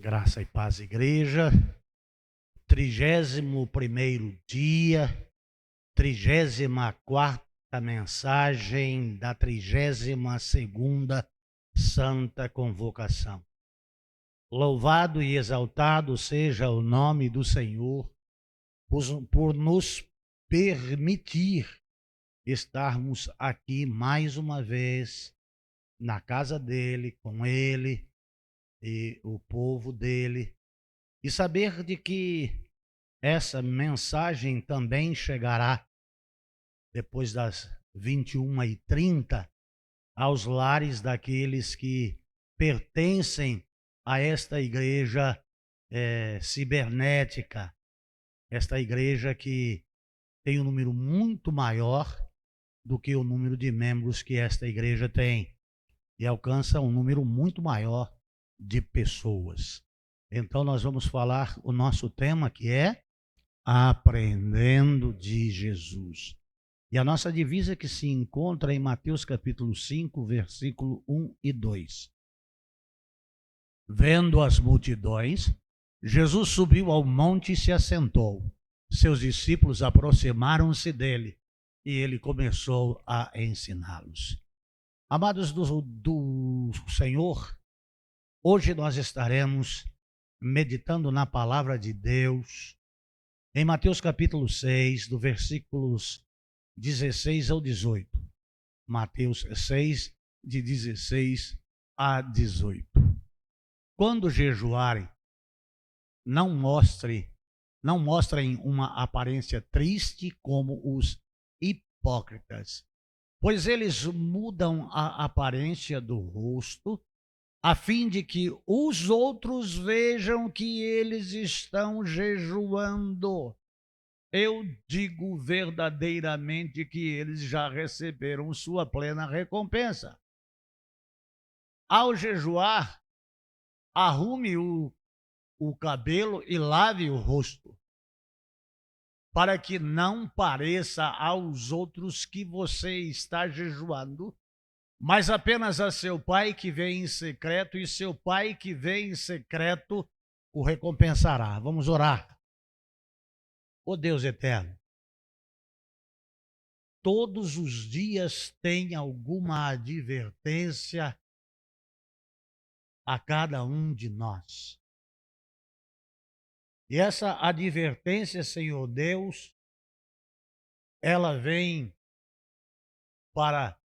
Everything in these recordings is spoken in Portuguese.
Graça e paz, igreja. 31º dia, 34ª mensagem da 32ª Santa Convocação. Louvado e exaltado seja o nome do Senhor por nos permitir estarmos aqui mais uma vez na casa dele, com ele e o povo dele, e saber de que essa mensagem também chegará depois das 21h30 aos lares daqueles que pertencem a esta igreja cibernética, esta igreja que tem um número muito maior do que o número de membros que esta igreja tem e alcança um número muito maior de pessoas. Então nós vamos falar o nosso tema, que é aprendendo de Jesus. E a nossa divisa que se encontra em Mateus capítulo 5, versículo 1 e 2. Vendo as multidões, Jesus subiu ao monte e se assentou. Seus discípulos aproximaram-se dele e ele começou a ensiná-los. Amados do Senhor, hoje nós estaremos meditando na palavra de Deus, em Mateus capítulo 6, do versículos 16 ao 18. Mateus 6, de 16 a 18. Quando jejuarem, não mostrem uma aparência triste como os hipócritas, pois eles mudam a aparência do rosto, a fim de que os outros vejam que eles estão jejuando. Eu digo verdadeiramente que eles já receberam sua plena recompensa. Ao jejuar, arrume o cabelo e lave o rosto, para que não pareça aos outros que você está jejuando, mas apenas a seu pai que vê em secreto, e seu pai que vê em secreto o recompensará. Vamos orar. Ó Deus eterno, todos os dias tem alguma advertência a cada um de nós. E essa advertência, Senhor Deus, ela vem para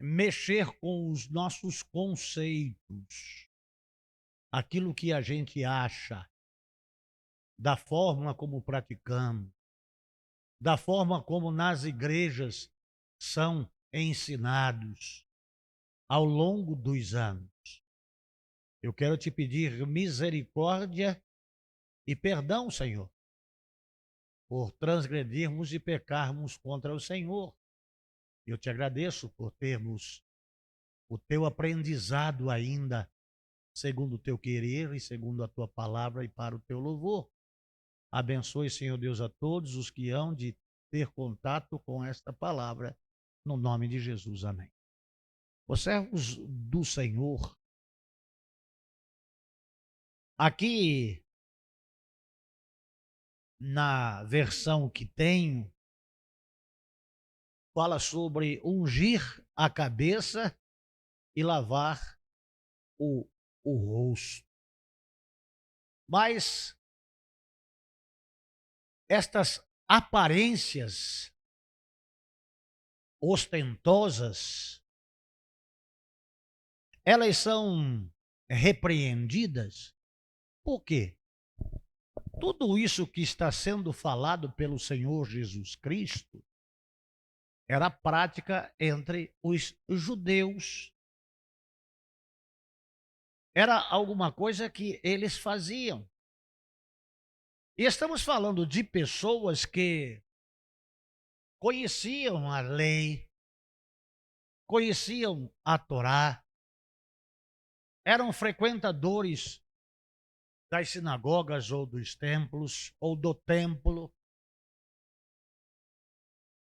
mexer com os nossos conceitos, aquilo que a gente acha, da forma como praticamos, da forma como nas igrejas são ensinados ao longo dos anos. Eu quero te pedir misericórdia e perdão, Senhor, por transgredirmos e pecarmos contra o Senhor. Eu te agradeço por termos o teu aprendizado ainda, segundo o teu querer e segundo a tua palavra e para o teu louvor. Abençoe, Senhor Deus, a todos os que hão de ter contato com esta palavra, no nome de Jesus. Amém. Os servos do Senhor, aqui na versão que tenho, fala sobre ungir a cabeça e lavar o rosto. Mas estas aparências ostentosas, elas são repreendidas. Por quê? Tudo isso que está sendo falado pelo Senhor Jesus Cristo era prática entre os judeus. Era alguma coisa que eles faziam. E estamos falando de pessoas que conheciam a lei, conheciam a Torá, eram frequentadores das sinagogas ou dos templos ou do templo,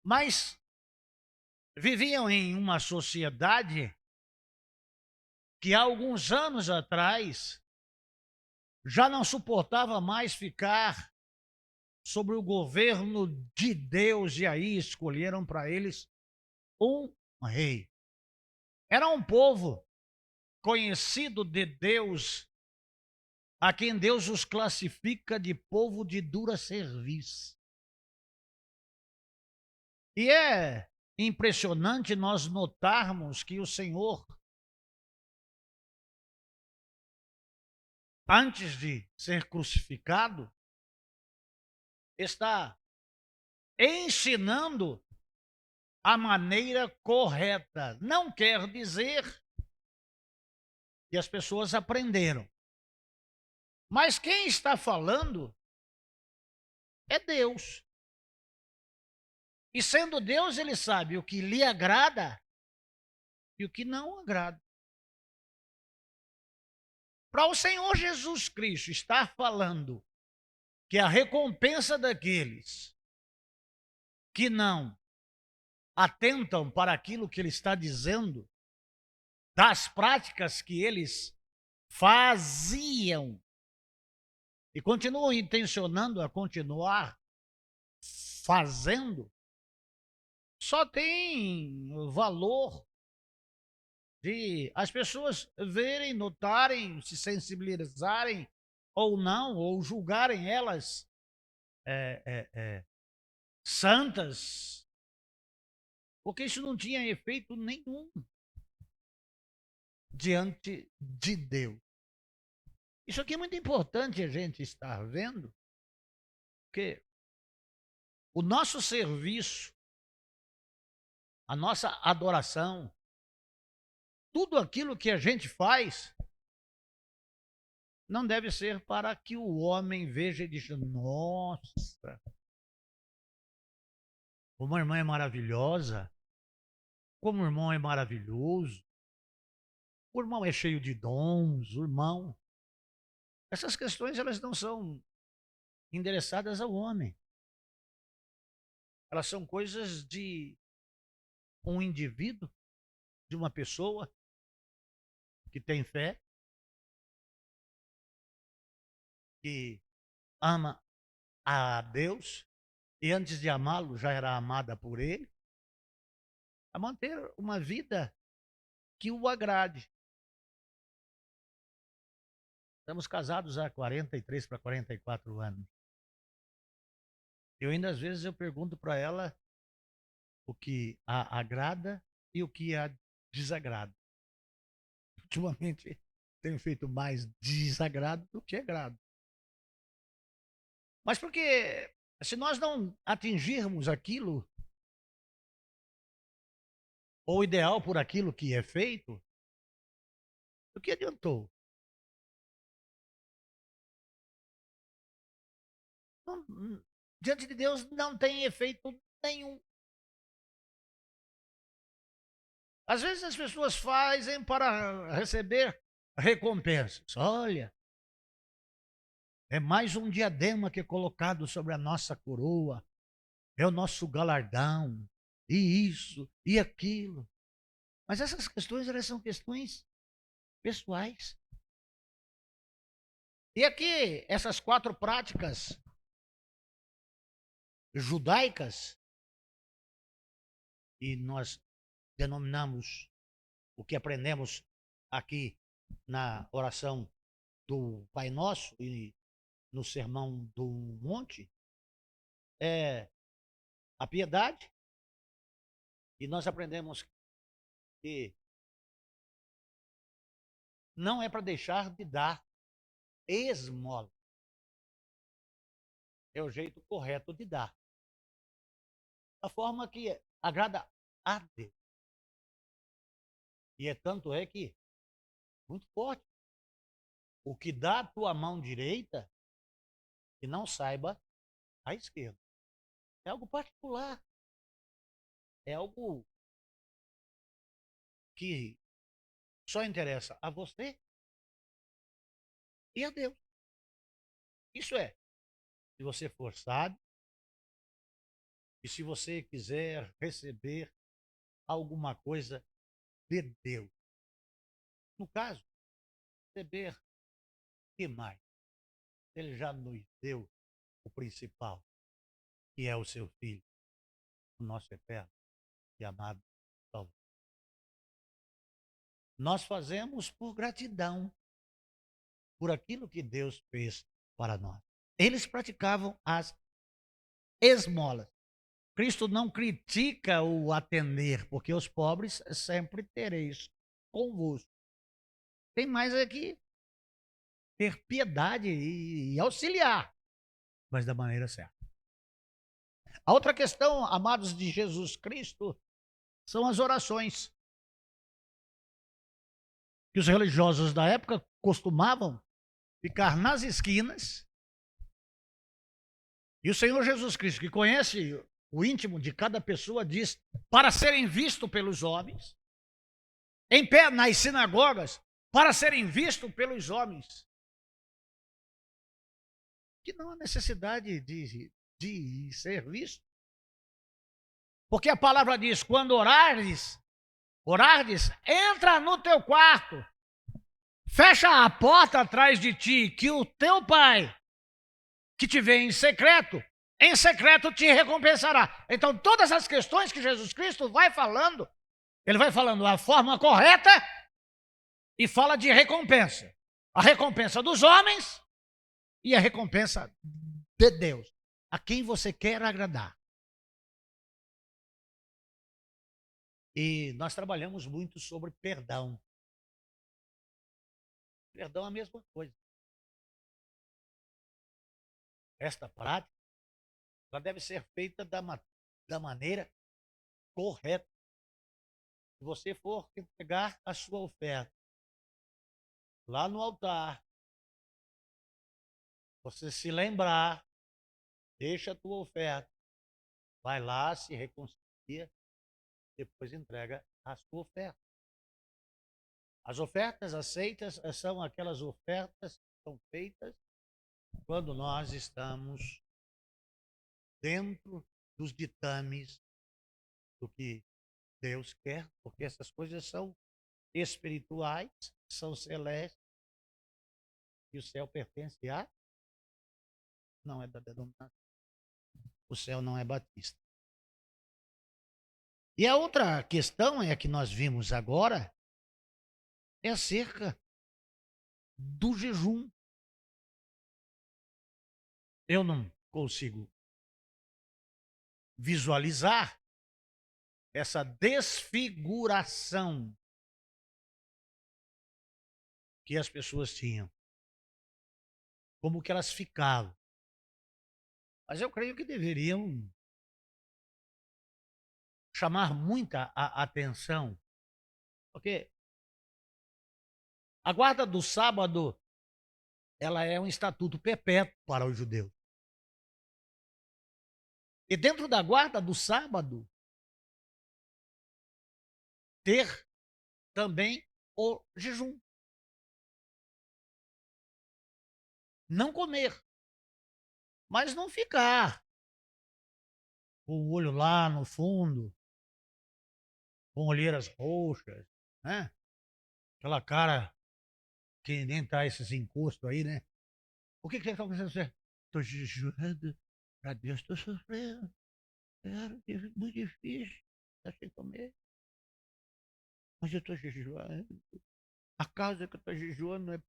mas viviam em uma sociedade que há alguns anos atrás já não suportava mais ficar sobre o governo de Deus, e aí escolheram para eles um rei. Era um povo conhecido de Deus, a quem Deus os classifica de povo de dura serviço. E é impressionante nós notarmos que o Senhor, antes de ser crucificado, está ensinando a maneira correta. Não quer dizer que as pessoas aprenderam. Mas quem está falando é Deus. E sendo Deus, ele sabe o que lhe agrada e o que não agrada. Para o Senhor Jesus Cristo estar falando que a recompensa daqueles que não atentam para aquilo que ele está dizendo, das práticas que eles faziam e continuam intencionando a continuar fazendo, só tem valor de as pessoas verem, notarem, se sensibilizarem ou não, ou julgarem elas santas, porque isso não tinha efeito nenhum diante de Deus. Isso aqui é muito importante a gente estar vendo, porque o nosso serviço, a nossa adoração, tudo aquilo que a gente faz, não deve ser para que o homem veja e diga: nossa, como a irmã é maravilhosa, como o irmão é maravilhoso, o irmão é cheio de dons, o irmão. Essas questões, elas não são endereçadas ao homem. Elas são coisas de um indivíduo, de uma pessoa que tem fé, que ama a Deus e antes de amá-lo já era amada por ele, a manter uma vida que o agrade. Estamos casados há 43 para 44 anos. Eu ainda às vezes eu pergunto para ela o que a agrada e o que a desagrada. Ultimamente tenho feito mais desagrado do que agrado. Mas porque se nós não atingirmos aquilo, ou ideal por aquilo que é feito, o que adiantou? Diante de Deus não tem efeito nenhum. Às vezes as pessoas fazem para receber recompensas. Olha, é mais um diadema que é colocado sobre a nossa coroa. É o nosso galardão. E isso, e aquilo. Mas essas questões, elas são questões pessoais. E aqui, essas 4 práticas judaicas, e nós denominamos o que aprendemos aqui na oração do Pai Nosso e no Sermão do Monte, é a piedade, e nós aprendemos que não é para deixar de dar esmola. É o jeito correto de dar. A forma que agrada a Deus. E é tanto é que, muito forte, o que dá a tua mão direita, que não saiba a esquerda. É algo particular. É algo que só interessa a você e a Deus. Isso é, se você for sábio e se você quiser receber alguma coisa de Deus. No caso, receber o que mais? Ele já nos deu o principal, que é o seu Filho, o nosso eterno e amado Salvador. Nós fazemos por gratidão, por aquilo que Deus fez para nós. Eles praticavam as esmolas. Cristo não critica o atender, porque os pobres sempre tereis convosco. Tem mais aqui ter piedade e auxiliar, mas da maneira certa. A outra questão, amados de Jesus Cristo, são as orações. Que os religiosos da época costumavam ficar nas esquinas. E o Senhor Jesus Cristo, que conhece o íntimo de cada pessoa, diz: para serem vistos pelos homens, em pé nas sinagogas, para serem vistos pelos homens. Que não há necessidade de ser visto. Porque a palavra diz: quando orardes, entra no teu quarto, fecha a porta atrás de ti, que o teu pai, que te vê em secreto te recompensará. Então, todas as questões que Jesus Cristo vai falando, ele vai falando a forma correta e fala de recompensa. A recompensa dos homens e a recompensa de Deus. A quem você quer agradar. E nós trabalhamos muito sobre perdão. Perdão é a mesma coisa. Esta prática ela deve ser feita da maneira correta. Se você for entregar a sua oferta lá no altar, você se lembrar, deixa a tua oferta, vai lá, se reconcilia, depois entrega a sua oferta. As ofertas aceitas são aquelas ofertas que são feitas quando nós estamos dentro dos ditames do que Deus quer, porque essas coisas são espirituais, são celestes, e o céu pertence a, não é da denominação, o céu não é batista. E a outra questão é a que nós vimos agora, é acerca do jejum. Eu não consigo visualizar essa desfiguração que as pessoas tinham, como que elas ficavam. Mas eu creio que deveriam chamar muita atenção, porque a guarda do sábado, ela é um estatuto perpétuo para os judeus. E dentro da guarda do sábado, ter também o jejum. Não comer, mas não ficar com o olho lá no fundo, com olheiras roxas, né? Aquela cara que nem tá esses encostos aí, né? O que está acontecendo? Estou jejuando para Deus, estou sofrendo. É muito difícil, tá sem comer. Mas eu estou jejuando. A causa que eu estou jejuando não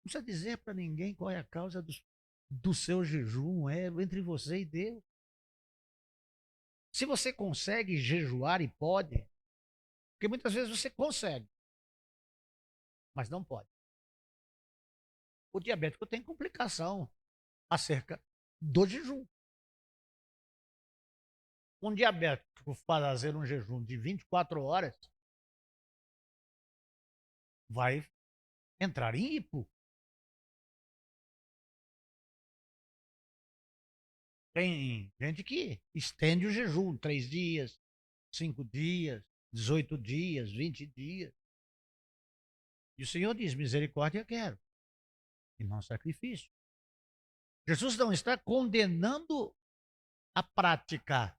precisa dizer para ninguém qual é a causa do seu jejum, é entre você e Deus. Se você consegue jejuar e pode, porque muitas vezes você consegue, mas não pode. O diabético tem complicação acerca do jejum. Um diabético fazer um jejum de 24 horas vai entrar em hipo. Tem gente que estende o jejum 3 dias, 5 dias, 18 dias, 20 dias. E o Senhor diz: misericórdia quero, e não sacrifício. Jesus não está condenando a prática,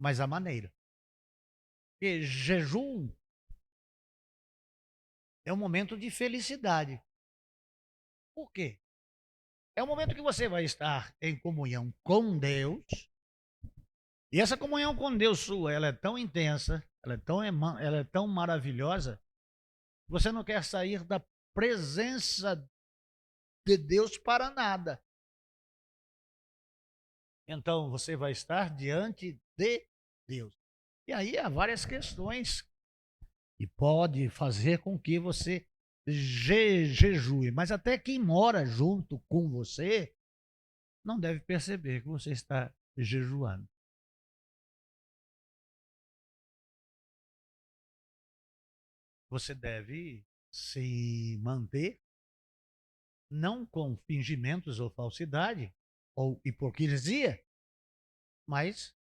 mas a maneira. Porque jejum é um momento de felicidade. Por quê? É o momento que você vai estar em comunhão com Deus. E essa comunhão com Deus sua, ela é tão intensa, ela é tão maravilhosa, você não quer sair da presença de Deus para nada. Então você vai estar diante de Deus. E aí há várias questões que pode fazer com que você jejue, mas até quem mora junto com você não deve perceber que você está jejuando. Você deve se manter não com fingimentos ou falsidade ou hipocrisia, mas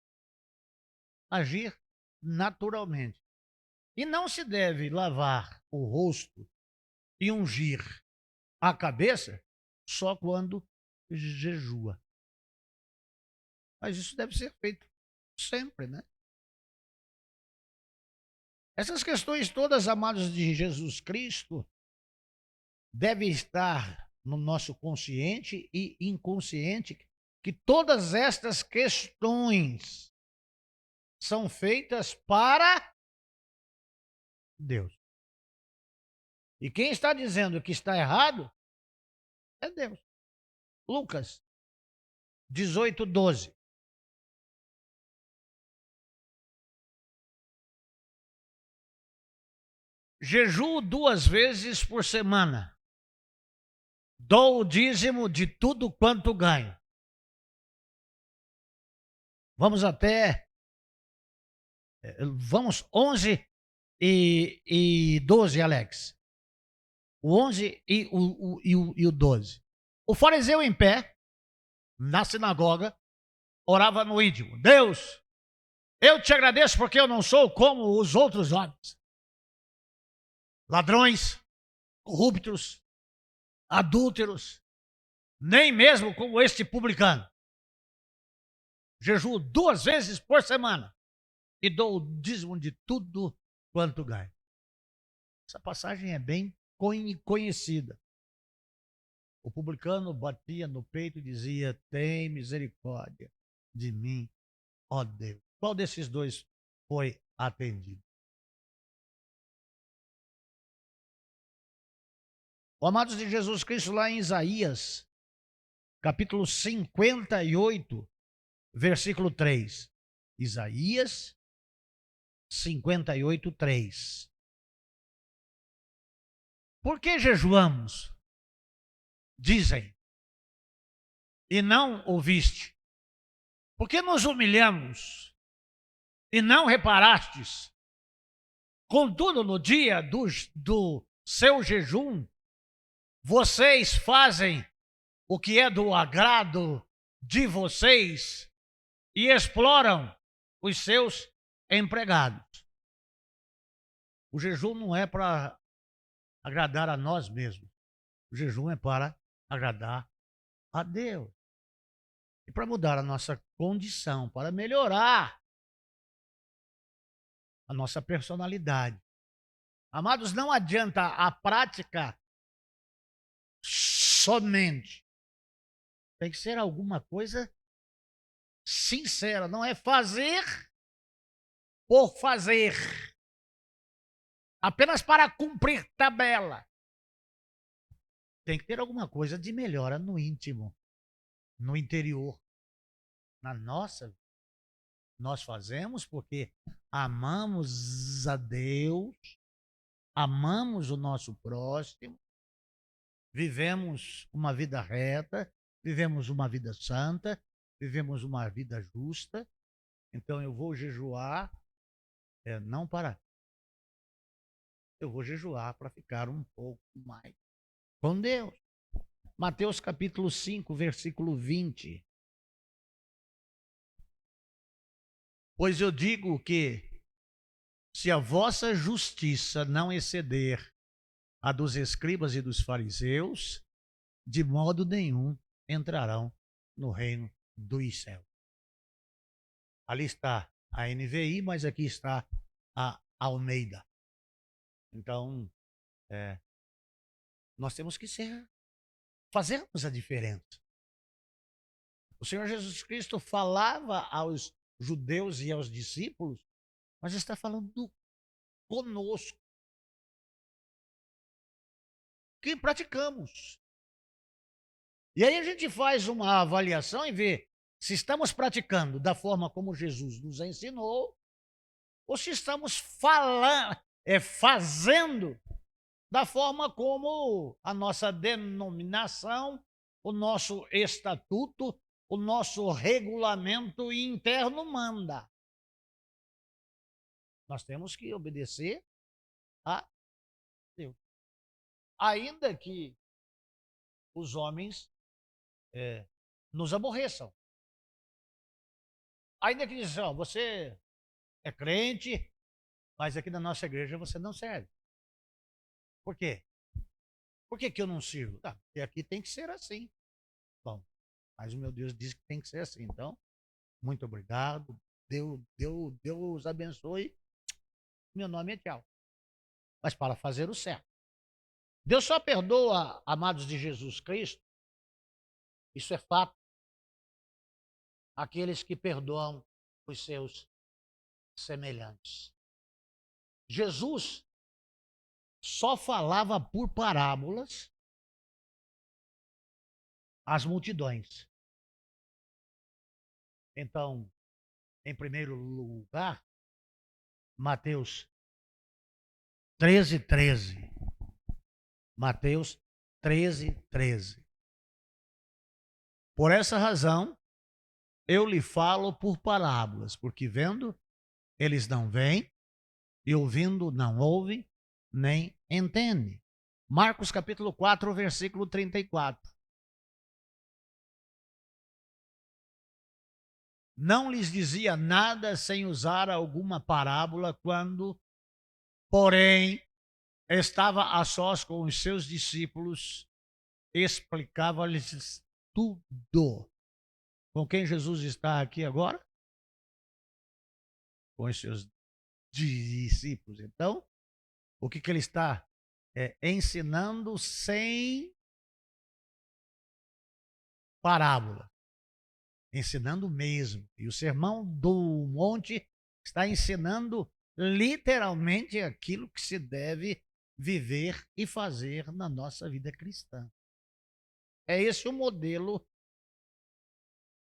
agir naturalmente. E não se deve lavar o rosto e ungir a cabeça só quando jejua. Mas isso deve ser feito sempre, né? Essas questões todas, amados de Jesus Cristo, devem estar no nosso consciente e inconsciente, que todas estas questões são feitas para Deus. E quem está dizendo que está errado é Deus. Lucas 18:12. Jejuo 2 vezes por semana. Dou o dízimo de tudo quanto ganho. Vamos até. Vamos 11 e 12, Alex. O 11 e o 12. O fariseu em pé, na sinagoga, orava no íntimo: Deus, eu te agradeço porque eu não sou como os outros homens. Ladrões, corruptos, adúlteros, nem mesmo como este publicano. Jejuo 2 vezes por semana e dou o dízimo de tudo quanto ganho. Essa passagem é bem conhecida. O publicano batia no peito e dizia: tem misericórdia de mim, ó Deus. Qual desses dois foi atendido? O amados de Jesus Cristo, lá em Isaías, capítulo 58, versículo 3. Isaías 58, 3. Por que jejuamos? Dizem, e não ouviste. Por que nos humilhamos e não reparastes? Contudo, no dia do seu jejum, vocês fazem o que é do agrado de vocês e exploram os seus empregados. O jejum não é para agradar a nós mesmos. O jejum é para agradar a Deus. E para mudar a nossa condição, para melhorar a nossa personalidade. Amados, não adianta a prática somente. Tem que ser alguma coisa sincera, não é fazer por fazer. Apenas para cumprir tabela. Tem que ter alguma coisa de melhora no íntimo, no interior, na nossa vida. Nós fazemos porque amamos a Deus, amamos o nosso próximo, vivemos uma vida reta, vivemos uma vida santa, vivemos uma vida justa. Então eu vou jejuar, não para. Eu vou jejuar para ficar um pouco mais com Deus. Mateus capítulo 5, versículo 20. Pois eu digo que, se a vossa justiça não exceder a dos escribas e dos fariseus, de modo nenhum entrarão no reino dos céus. Ali está a NVI, mas aqui está a Almeida. Então, nós temos que fazermos a diferença. O Senhor Jesus Cristo falava aos judeus e aos discípulos, mas está falando conosco, que praticamos. E aí a gente faz uma avaliação e vê se estamos praticando da forma como Jesus nos ensinou, ou se estamos fazendo da forma como a nossa denominação, o nosso estatuto, o nosso regulamento interno manda. Nós temos que obedecer a Deus. Ainda que os homens nos aborreçam. Ainda que dizem, ó, você é crente, mas aqui na nossa igreja você não serve. Por quê? Por que eu não sirvo? Ah, porque aqui tem que ser assim. Bom, mas o meu Deus diz que tem que ser assim. Então, muito obrigado. Deus abençoe. Meu nome é tchau. Mas para fazer o certo. Deus só perdoa, amados de Jesus Cristo, isso é fato, aqueles que perdoam os seus semelhantes. Jesus só falava por parábolas às multidões. Então, em primeiro lugar, Mateus 13:13. Mateus 13:13. Por essa razão, eu lhe falo por parábolas, porque vendo, eles não veem, e ouvindo, não ouvem, nem entendem. Marcos capítulo 4, versículo 34. Não lhes dizia nada sem usar alguma parábola quando, porém, estava a sós com os seus discípulos, explicava-lhes tudo. Com quem Jesus está aqui agora? Com os seus discípulos. Então, o que ele está ensinando sem parábola? Ensinando mesmo. E o Sermão do Monte está ensinando literalmente aquilo que se deve viver e fazer na nossa vida cristã. É esse o modelo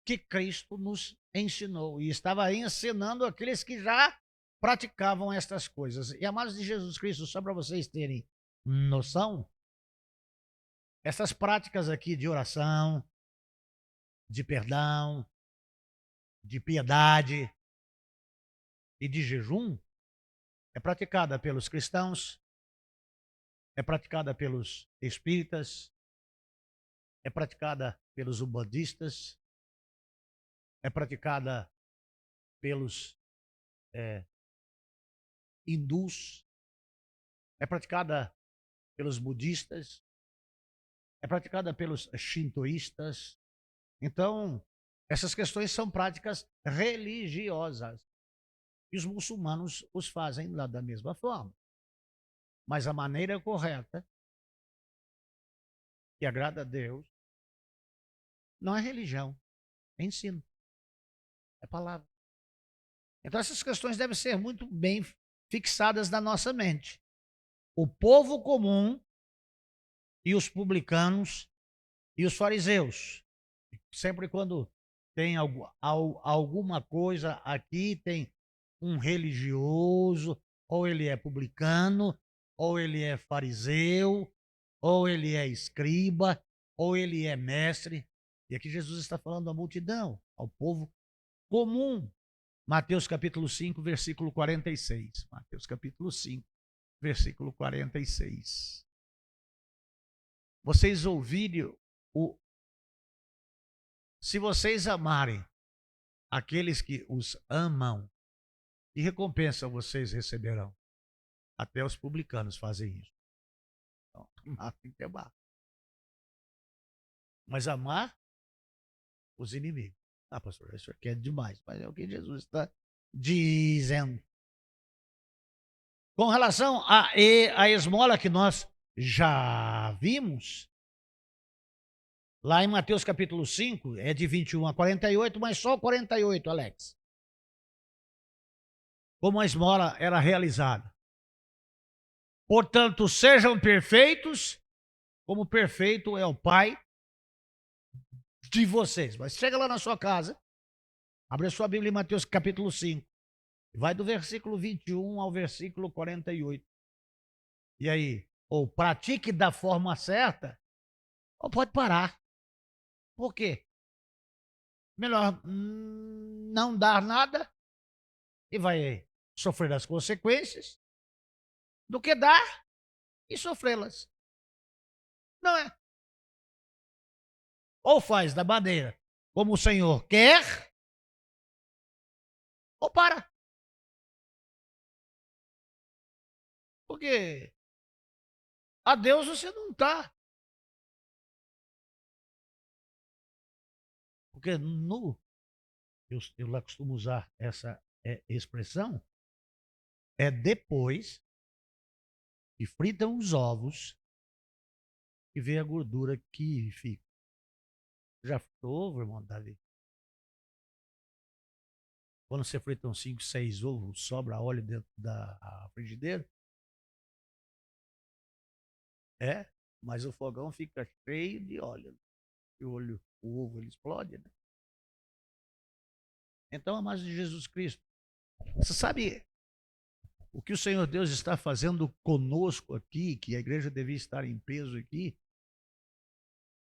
que Cristo nos ensinou e estava ensinando aqueles que já praticavam estas coisas. E amados de Jesus Cristo, só para vocês terem noção, essas práticas aqui de oração, de perdão, de piedade e de jejum é praticada pelos cristãos, é praticada pelos espíritas, é praticada pelos umbandistas, é praticada pelos hindus, é praticada pelos budistas, é praticada pelos shintoístas. Então, essas questões são práticas religiosas. E os muçulmanos os fazem lá da mesma forma. Mas a maneira correta, que agrada a Deus, não é religião, é ensino, é palavra. Então essas questões devem ser muito bem fixadas na nossa mente. O povo comum e os publicanos e os fariseus. Sempre quando tem alguma coisa aqui, tem um religioso, ou ele é publicano, ou ele é fariseu, ou ele é escriba, ou ele é mestre. E aqui Jesus está falando à multidão, ao povo comum. Mateus capítulo 5, versículo 46. Mateus capítulo 5, versículo 46. Vocês ouvirem se vocês amarem aqueles que os amam, que recompensa vocês receberão? Até os publicanos fazem isso. Então, amar tem que amar. Mas amar os inimigos. Ah, pastor, isso aqui é demais, mas é o que Jesus está dizendo. Com relação à esmola que nós já vimos, Lá em Mateus capítulo 5, é de 21 a 48, mas só 48, Alex. Como a esmola era realizada. Portanto, sejam perfeitos, como perfeito é o Pai de vocês. Mas chega lá na sua casa, abre a sua Bíblia em Mateus capítulo 5. Vai do versículo 21 ao versículo 48. E aí? Ou pratique da forma certa, ou pode parar. Por quê? Melhor não dar nada e vai sofrer as consequências do que dar e sofrê-las. Não é? Ou faz da maneira como o Senhor quer, ou para. Porque a Deus você não está. Porque eu lá costumo usar essa expressão, é depois que fritam os ovos e vê a gordura que fica. Já fritou ovo, irmão Davi? Quando você frita uns 5, 6 ovos, sobra óleo dentro da frigideira? É, mas o fogão fica cheio de óleo. E o ovo ele explode, né? Então, amados de Jesus Cristo, você sabe o que o Senhor Deus está fazendo conosco aqui, que a igreja devia estar em peso aqui,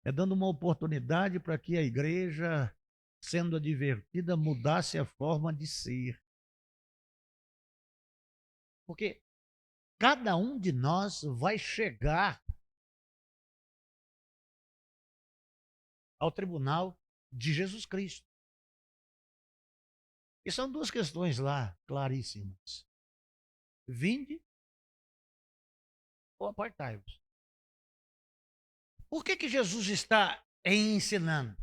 é dando uma oportunidade para que a igreja, sendo advertida, mudasse a forma de ser. Porque cada um de nós vai chegar ao tribunal de Jesus Cristo. E são duas questões lá, claríssimas. Vinde ou apartai-vos. Por que Jesus está ensinando?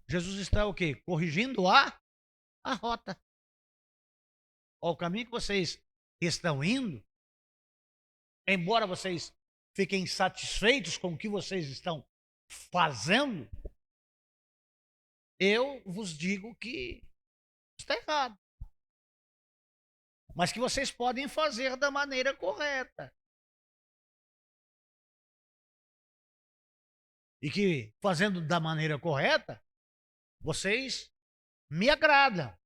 Jesus está o quê? Corrigindo a rota. O caminho que vocês estão indo, embora vocês fiquem satisfeitos com o que vocês estão fazendo, eu vos digo que está errado. Mas que vocês podem fazer da maneira correta. E que, fazendo da maneira correta, vocês me agradam.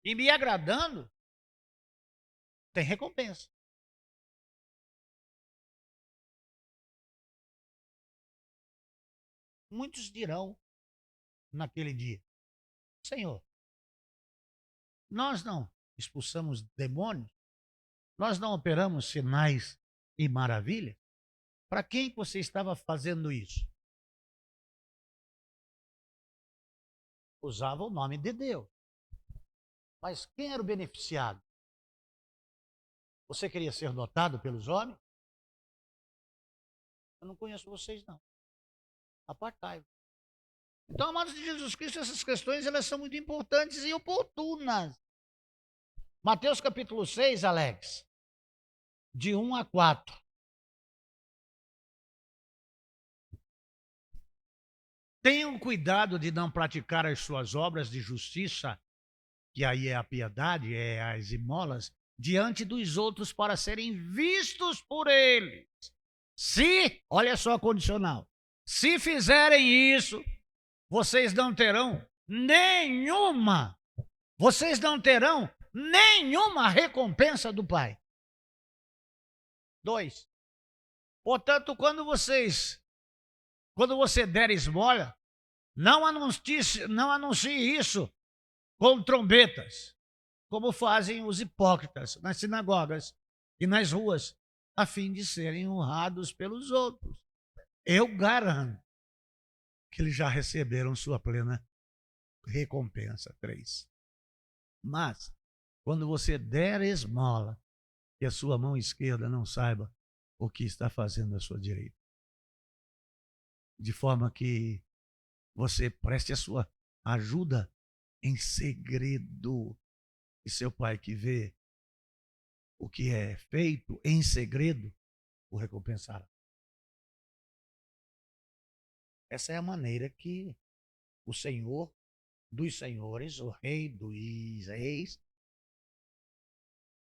E me agradando, tem recompensa. Muitos dirão naquele dia: Senhor, nós não expulsamos demônios, nós não operamos sinais e maravilhas. Para quem que você estava fazendo isso? Usava o nome de Deus. Mas quem era o beneficiado? Você queria ser notado pelos homens? Eu não conheço vocês, não. Apartai-vos. Então, amados de Jesus Cristo, essas questões elas são muito importantes e oportunas. Mateus capítulo 6, Alex, de 1 a 4. Tenham cuidado de não praticar as suas obras de justiça, que aí é a piedade, é as esmolas, diante dos outros para serem vistos por eles. Se, olha só a condicional, se fizerem isso, vocês não terão nenhuma recompensa do Pai. 2. Portanto, quando você der esmola, não anuncie isso com trombetas, como fazem os hipócritas nas sinagogas e nas ruas, a fim de serem honrados pelos outros. Eu garanto que eles já receberam sua plena recompensa. 3. Mas, quando você der esmola, que a sua mão esquerda não saiba o que está fazendo a sua direita. De forma que você preste a sua ajuda em segredo. E seu pai que vê o que é feito em segredo, o recompensará. Essa é a maneira que o Senhor dos senhores, o Rei dos reis,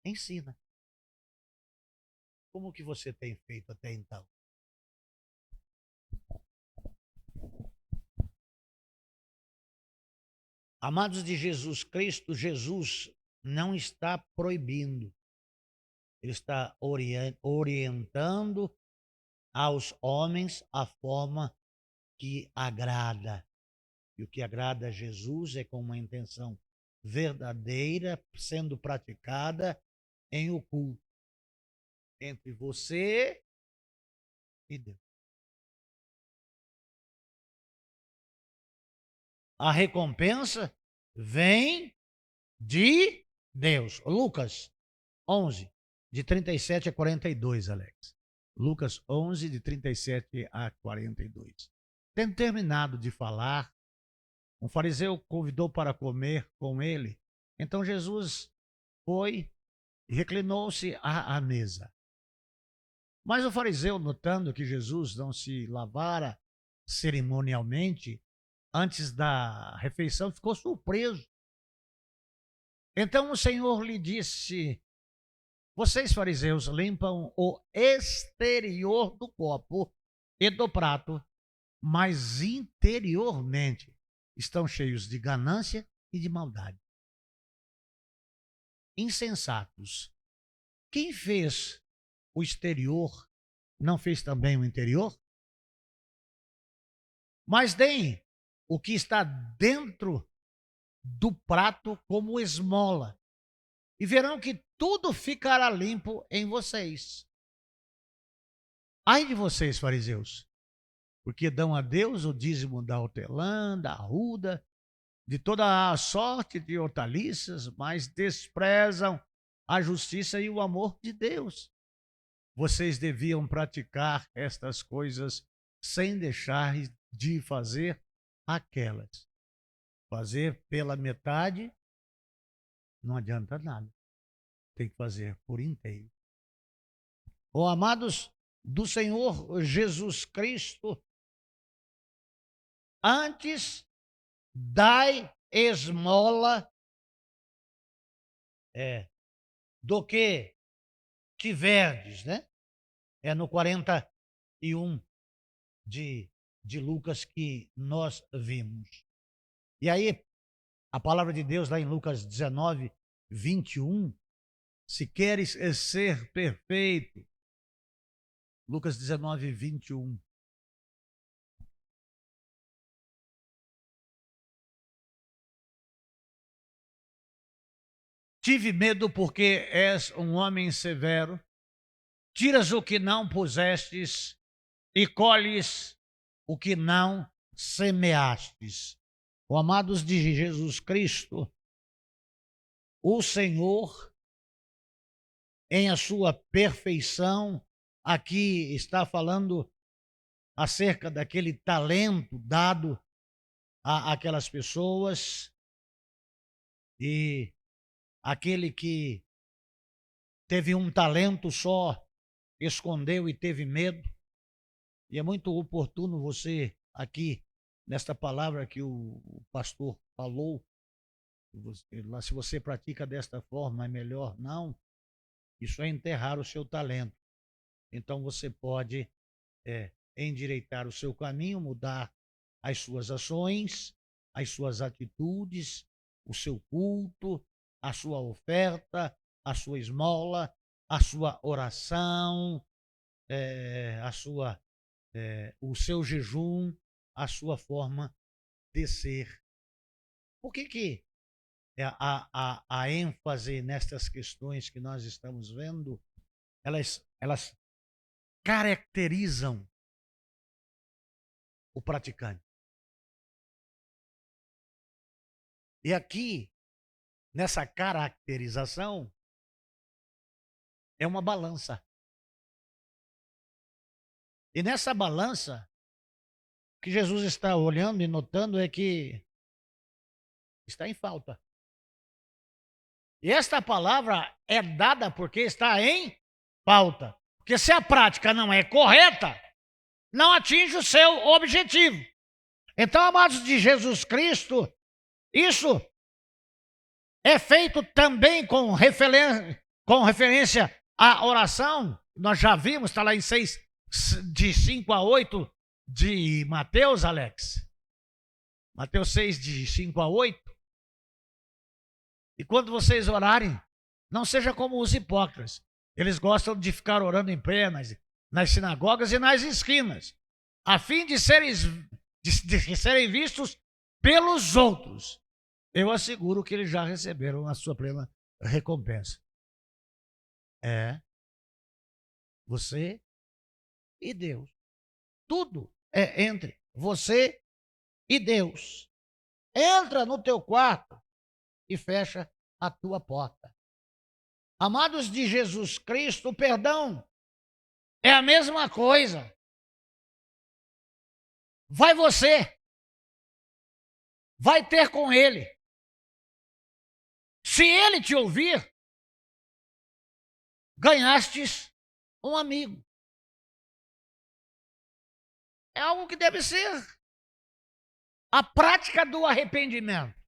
ensina. Como que você tem feito até então? Amados de Jesus Cristo, Jesus não está proibindo. Ele está orientando aos homens a forma que agrada. E o que agrada a Jesus é com uma intenção verdadeira, sendo praticada em oculto, entre você e Deus. A recompensa vem de Deus. Lucas 11, de 37 a 42, Alex. Lucas 11, de 37 a 42. Tendo terminado de falar, um fariseu convidou para comer com ele. Então Jesus foi e reclinou-se à mesa. Mas o fariseu, notando que Jesus não se lavara cerimonialmente antes da refeição, ficou surpreso. Então o Senhor lhe disse: vocês, fariseus, limpam o exterior do copo e do prato, mas interiormente estão cheios de ganância e de maldade. Insensatos. Quem fez o exterior não fez também o interior? Mas deem o que está dentro do prato como esmola, e verão que tudo ficará limpo em vocês. Ai de vocês, fariseus, porque dão a Deus o dízimo da hortelã, da arruda, de toda a sorte de hortaliças, mas desprezam a justiça e o amor de Deus. Vocês deviam praticar estas coisas sem deixar de fazer aquelas. Fazer pela metade não adianta nada. Tem que fazer por inteiro. Oh, amados do Senhor Jesus Cristo, antes dai esmola do que tiverdes, né? É no 41 de Lucas que nós vimos. E aí, a palavra de Deus lá em Lucas 19, 21, se queres ser perfeito, Lucas 19, 21. Tive medo porque és um homem severo, tiras o que não pusestes e colhes o que não semeastes. Oh, amados de Jesus Cristo, o Senhor, em a sua perfeição, aqui está falando acerca daquele talento dado àquelas pessoas, e aquele que teve um talento só, escondeu e teve medo. E é muito oportuno você, aqui, nesta palavra que o pastor falou, se você pratica desta forma, é melhor não. Isso é enterrar o seu talento. Então você pode endireitar o seu caminho, mudar as suas ações, as suas atitudes, o seu culto, a sua oferta, a sua esmola, a sua oração, o seu jejum, a sua forma de ser. Por que a ênfase nestas questões que nós estamos vendo, elas caracterizam o praticante. E aqui, nessa caracterização, é uma balança. E nessa balança, o que Jesus está olhando e notando é que está em falta. E esta palavra é dada porque está em falta. Porque se a prática não é correta, não atinge o seu objetivo. Então, amados de Jesus Cristo, isso é feito também com referência à oração. Nós já vimos, está lá em 6, de 5 a 8 de Mateus, Alex. Mateus 6, de 5 a 8. E quando vocês orarem, não seja como os hipócritas. Eles gostam de ficar orando em pé nas sinagogas e nas esquinas, a fim de serem vistos pelos outros. Eu asseguro que eles já receberam a sua plena recompensa. É você e Deus. Tudo é entre você e Deus. Entra no teu quarto e fecha a tua porta. Amados de Jesus Cristo, o perdão é a mesma coisa. Vai você, vai ter com ele. Se ele te ouvir, ganhastes um amigo. É algo que deve ser a prática do arrependimento.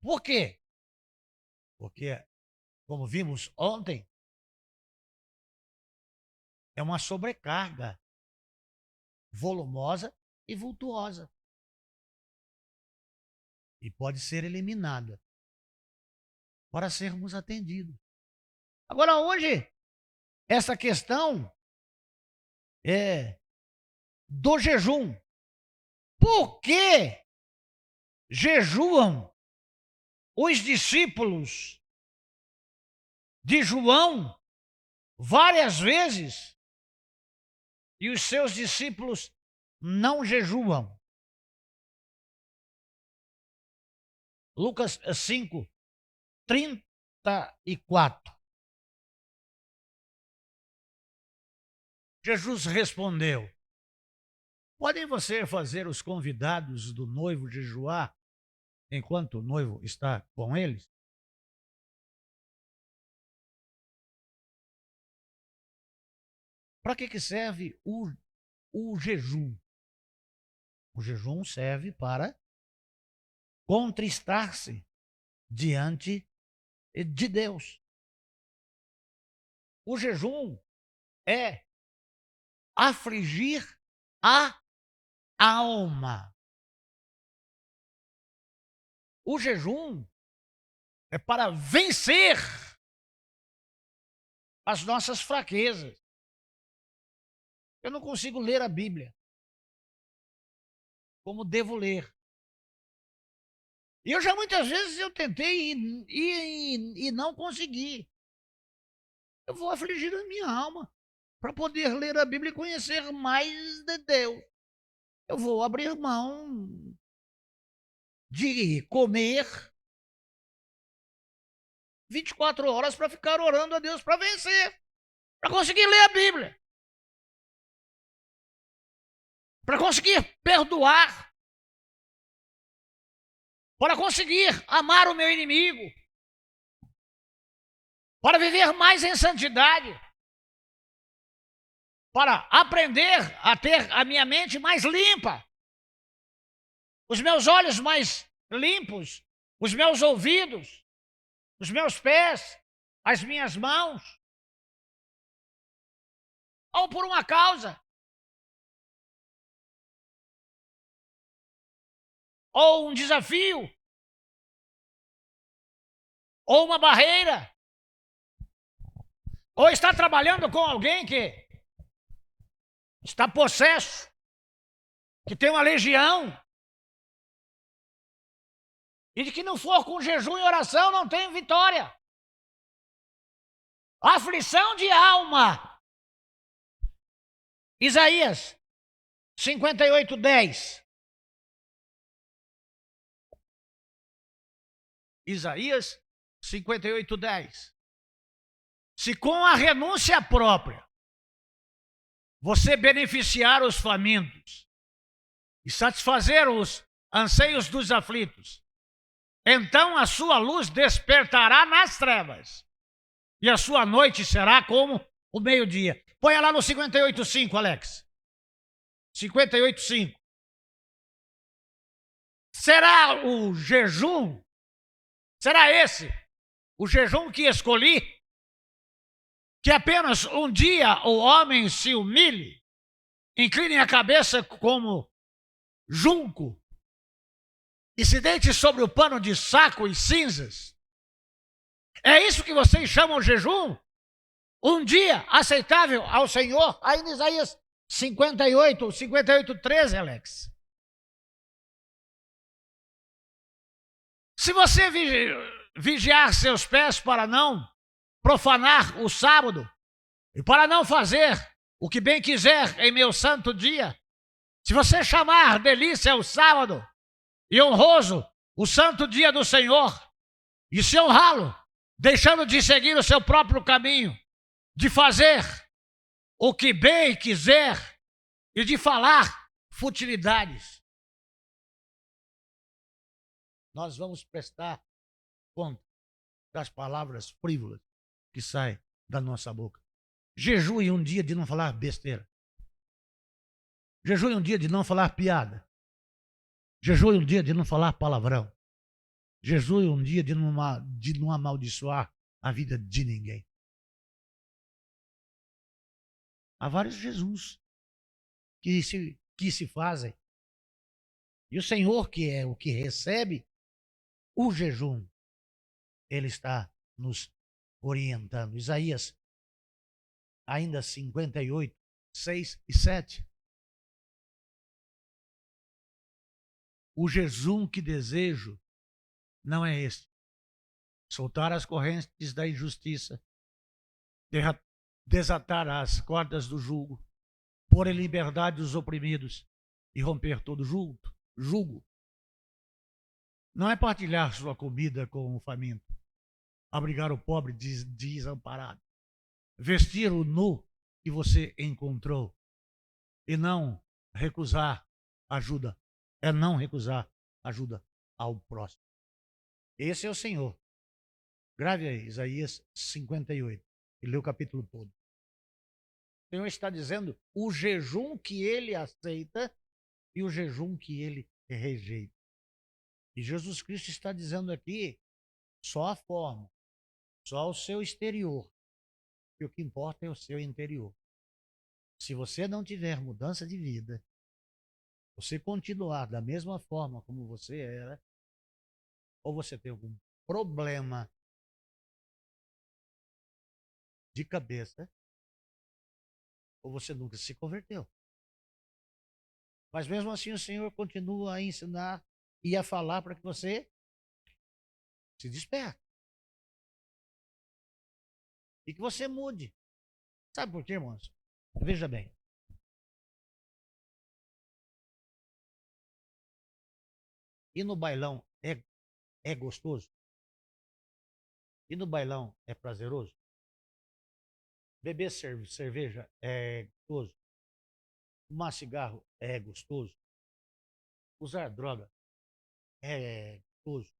Por quê? Porque, como vimos ontem, é uma sobrecarga volumosa e vultuosa. E pode ser eliminada para sermos atendidos. Agora, hoje, essa questão do jejum. Por que jejuam os discípulos de João várias vezes e os seus discípulos não jejuam? Lucas 5, 34. Jesus respondeu: podem você fazer os convidados do noivo jejuar enquanto o noivo está com eles? Para que serve o jejum? O jejum serve para contristar-se diante de Deus. O jejum é afligir a alma. O jejum é para vencer as nossas fraquezas. Eu não consigo ler a Bíblia como devo ler. E eu já muitas vezes eu tentei e não consegui. Eu vou afligir a minha alma para poder ler a Bíblia e conhecer mais de Deus. Eu vou abrir mão de comer 24 horas para ficar orando a Deus para vencer, para conseguir ler a Bíblia, para conseguir perdoar, para conseguir amar o meu inimigo, para viver mais em santidade, para aprender a ter a minha mente mais limpa, os meus olhos mais limpos, os meus ouvidos, os meus pés, as minhas mãos, ou por uma causa, ou um desafio, ou uma barreira, ou está trabalhando com alguém que está possesso, que tem uma legião, e de que não for com jejum e oração não tem vitória. Aflição de alma. Isaías 58:10. Isaías 58:10. Se com a renúncia própria você beneficiar os famintos e satisfazer os anseios dos aflitos, então a sua luz despertará nas trevas e a sua noite será como o meio-dia. Põe lá no 58:5, Alex. 58:5. Será o jejum? Será esse o jejum que escolhi? Que apenas um dia o homem se humilhe, incline a cabeça como junco e se deite sobre o pano de saco e cinzas? É isso que vocês chamam jejum? Um dia aceitável ao Senhor? Aí em Isaías 58:13, Alex. Se você vigiar seus pés para não profanar o sábado e para não fazer o que bem quiser em meu santo dia, se você chamar delícia o sábado e honroso o santo dia do Senhor, e se honrá-lo, deixando de seguir o seu próprio caminho, de fazer o que bem quiser e de falar futilidades, nós vamos prestar conta das palavras frívolas que saem da nossa boca. Jejue um dia de não falar besteira. Jejue um dia de não falar piada. Jejue um dia de não falar palavrão. Jejue um dia de não amaldiçoar a vida de ninguém. Há vários Jesus que se fazem. E o Senhor, que é o que recebe o jejum, Ele está nos orientando. Isaías, ainda 58:6 e 7. O jejum que desejo não é este: soltar as correntes da injustiça, desatar as cordas do jugo, pôr em liberdade os oprimidos e romper todo jugo. Não é partilhar sua comida com o faminto, abrigar o pobre desamparado, vestir o nu que você encontrou e não recusar ajuda. É não recusar ajuda ao próximo. Esse é o Senhor. Grave aí, Isaías 58, e lê o capítulo todo. O Senhor está dizendo o jejum que ele aceita e o jejum que ele rejeita. E Jesus Cristo está dizendo aqui só a forma, só o seu exterior. E o que importa é o seu interior. Se você não tiver mudança de vida, você continuar da mesma forma como você era, ou você tem algum problema de cabeça, ou você nunca se converteu. Mas mesmo assim o Senhor continua a ensinar e a falar para que você se desperte. E que você mude. Sabe por quê, irmãos? Veja bem. E no bailão é gostoso? E no bailão é prazeroso? Beber cerveja é gostoso? Fumar cigarro é gostoso? Usar droga é gostoso?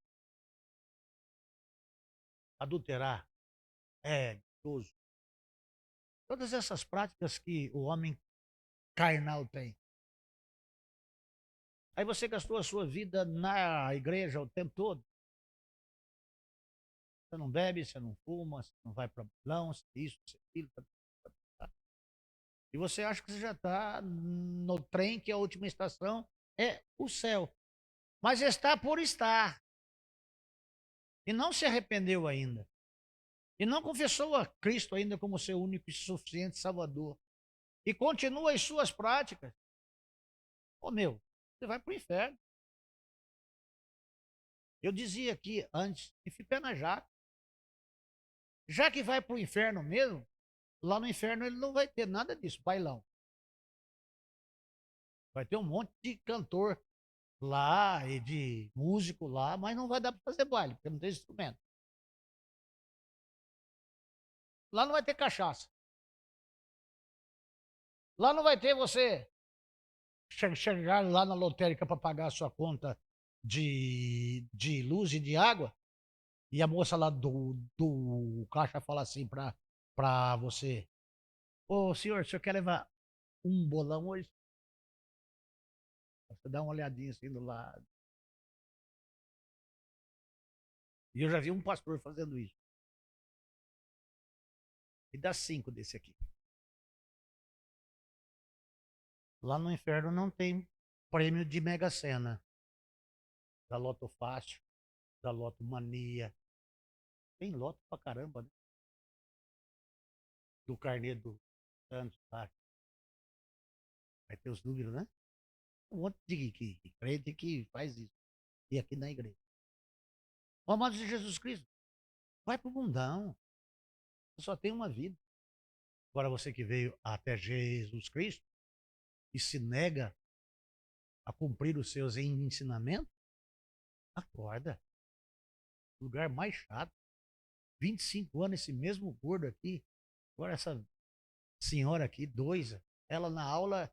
Adulterar é gostoso? Todas essas práticas que o homem carnal tem. Aí você gastou a sua vida na igreja o tempo todo. Você não bebe, você não fuma, você não vai para bailão, isso, aquilo. E você acha que você já está no trem, que a última estação é o céu. Mas está por estar. E não se arrependeu ainda. E não confessou a Cristo ainda como seu único e suficiente Salvador. E continua as suas práticas. Ô meu, você vai para o inferno. Eu dizia aqui antes, enfie pé na jaca. Já que vai para o inferno mesmo, lá no inferno ele não vai ter nada disso, bailão. Vai ter um monte de cantor lá e de músico lá, mas não vai dar para fazer baile, porque não tem instrumento. Lá não vai ter cachaça. Lá não vai ter você chegar lá na lotérica para pagar a sua conta de luz e de água, e a moça lá do caixa fala assim para você: ô senhor, o senhor quer levar um bolão hoje? Você dá uma olhadinha assim do lado. E eu já vi um pastor fazendo isso. E dá 5 desse aqui. Lá no inferno não tem prêmio de Mega Sena. Da Loto Fácil, da Loto Mania. Tem loto pra caramba, né? Do carnê do Santos, tá? Vai ter os números, né? Um monte de crente que faz isso. E aqui na igreja. O amado de Jesus Cristo, vai pro mundão. Você só tem uma vida. Agora você que veio até Jesus Cristo e se nega a cumprir os seus ensinamentos, acorda. Lugar mais chato. 25 anos, esse mesmo gordo aqui. Agora essa senhora aqui, dois. Ela na aula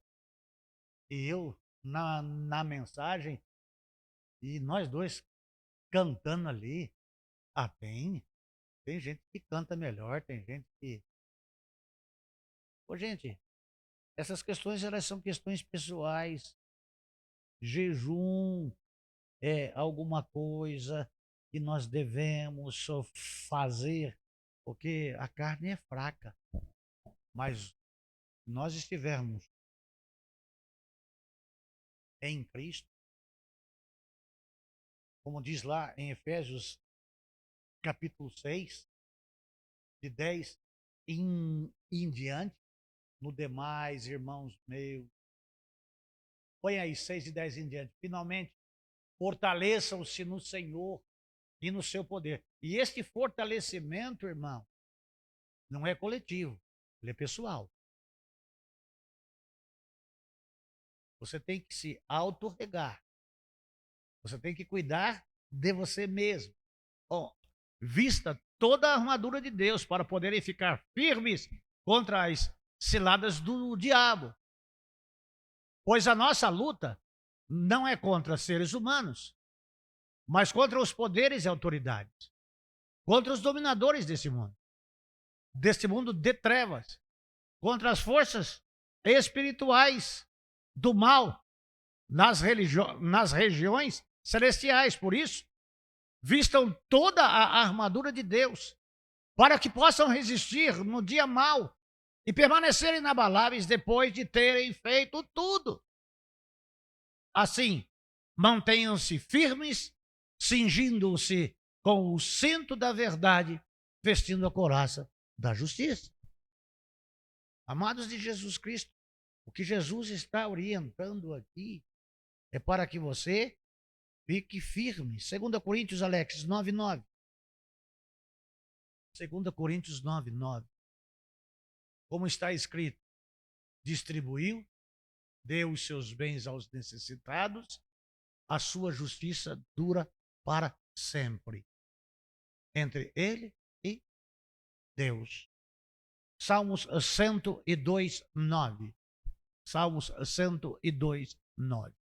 e eu na mensagem. E nós dois cantando ali. Ah, tem gente que canta melhor, tem gente que. Ô, gente, essas questões elas são questões pessoais. Jejum é alguma coisa que nós devemos fazer, porque a carne é fraca. Mas nós estivermos em Cristo, como diz lá em Efésios capítulo 6, de 10 em diante, no demais, irmãos meus, põe aí 6 de 10 em diante, finalmente, fortaleçam-se no Senhor e no seu poder. E este fortalecimento, irmão, não é coletivo, ele é pessoal. Você tem que se autorregar. Você tem que cuidar de você mesmo. Oh, vista toda a armadura de Deus para poderem ficar firmes contra as ciladas do diabo. Pois a nossa luta não é contra seres humanos, mas contra os poderes e autoridades, contra os dominadores deste mundo de trevas, contra as forças espirituais do mal nas regiões celestiais. Por isso, vistam toda a armadura de Deus, para que possam resistir no dia mau e permanecerem inabaláveis depois de terem feito tudo. Assim, mantenham-se firmes, cingindo-se com o cinto da verdade, vestindo a couraça da justiça. Amados de Jesus Cristo, o que Jesus está orientando aqui é para que você fique firme. 2 Coríntios, Alex, 9:9. 2 Coríntios 9:9. Como está escrito, distribuiu, deu os seus bens aos necessitados, a sua justiça dura para sempre. Entre ele e Deus. Salmos 102:9. Salmos 102:9.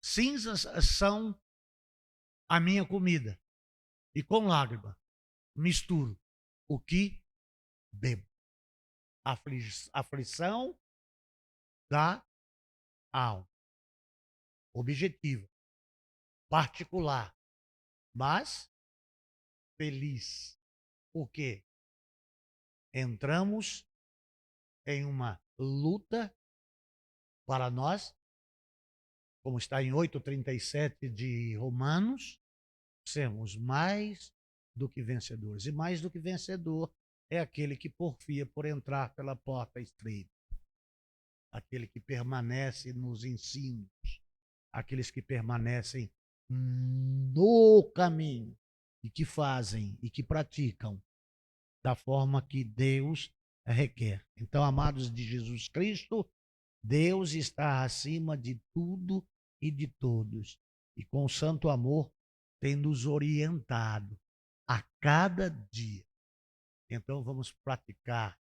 Cinzas são a minha comida, e com lágrima misturo o que bebo. Aflição da alma. Objetiva. Particular. Mas feliz. Porque entramos em uma luta para nós, como está em 8:37 de Romanos, sermos mais do que vencedores. E mais do que vencedor é aquele que porfia por entrar pela porta estreita. Aquele que permanece nos ensinos. Aqueles que permanecem no caminho e que fazem e que praticam da forma que Deus requer. Então, amados de Jesus Cristo, Deus está acima de tudo e de todos. E com o santo amor tem nos orientado a cada dia. Então vamos praticar,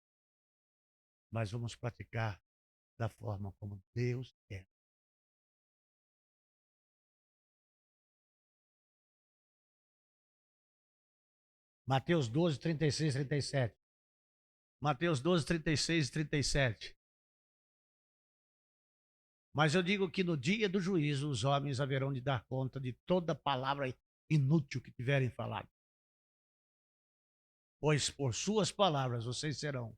mas vamos praticar da forma como Deus quer. Mateus 12, 36 e 37. Mateus 12, 36 e 37. Mas eu digo que no dia do juízo os homens haverão de dar conta de toda palavra inútil que tiverem falado. Pois por suas palavras vocês serão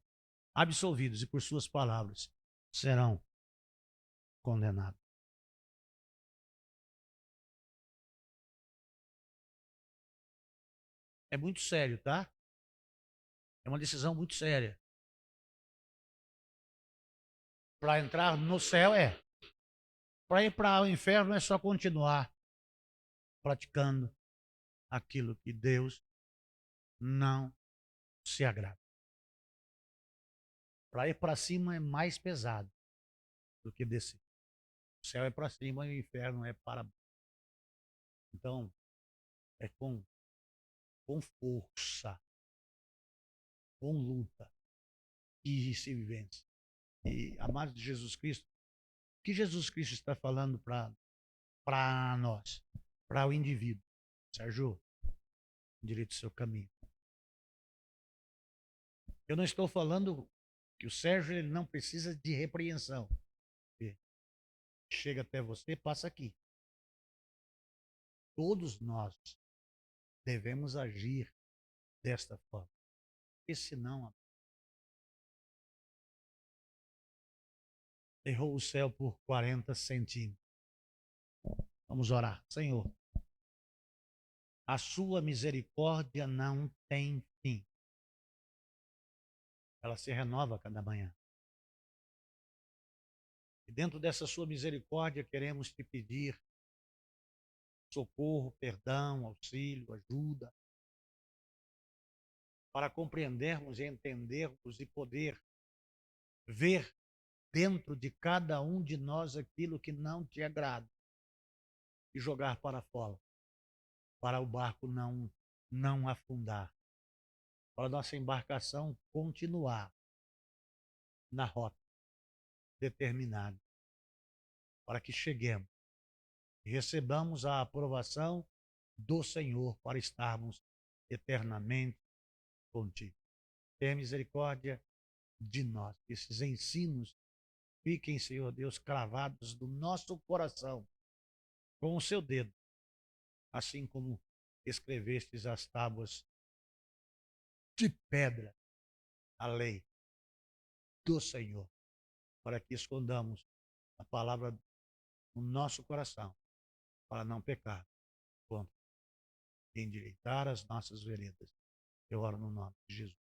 absolvidos e por suas palavras serão condenados. É muito sério, tá? É uma decisão muito séria. Para entrar no céu é. Para ir para o inferno é só continuar praticando aquilo que Deus não se agrada. Para ir para cima é mais pesado do que descer. O céu é para cima e o inferno é para baixo. Então, é com força, com luta que se vence. E, amados de Jesus Cristo, o que Jesus Cristo está falando para nós, para o indivíduo? Sérgio, direito do seu caminho. Eu não estou falando que o Sérgio ele não precisa de repreensão. Chega até você, passa aqui. Todos nós devemos agir desta forma. Porque senão errou o céu por 40 centímetros. Vamos orar. Senhor, a sua misericórdia não tem fim. Ela se renova a cada manhã. E dentro dessa sua misericórdia queremos te pedir socorro, perdão, auxílio, ajuda, para compreendermos e entendermos e poder ver dentro de cada um de nós aquilo que não te agrada e jogar para fora, para o barco não afundar, para a nossa embarcação continuar na rota determinada, para que cheguemos e recebamos a aprovação do Senhor para estarmos eternamente contigo. Tenha misericórdia de nós. Esses ensinos fiquem, Senhor Deus, cravados do nosso coração com o seu dedo, assim como escrevestes as tábuas de pedra, a lei do Senhor, para que escondamos a palavra no nosso coração, para não pecar contra, endireitar as nossas veredas. Eu oro no nome de Jesus.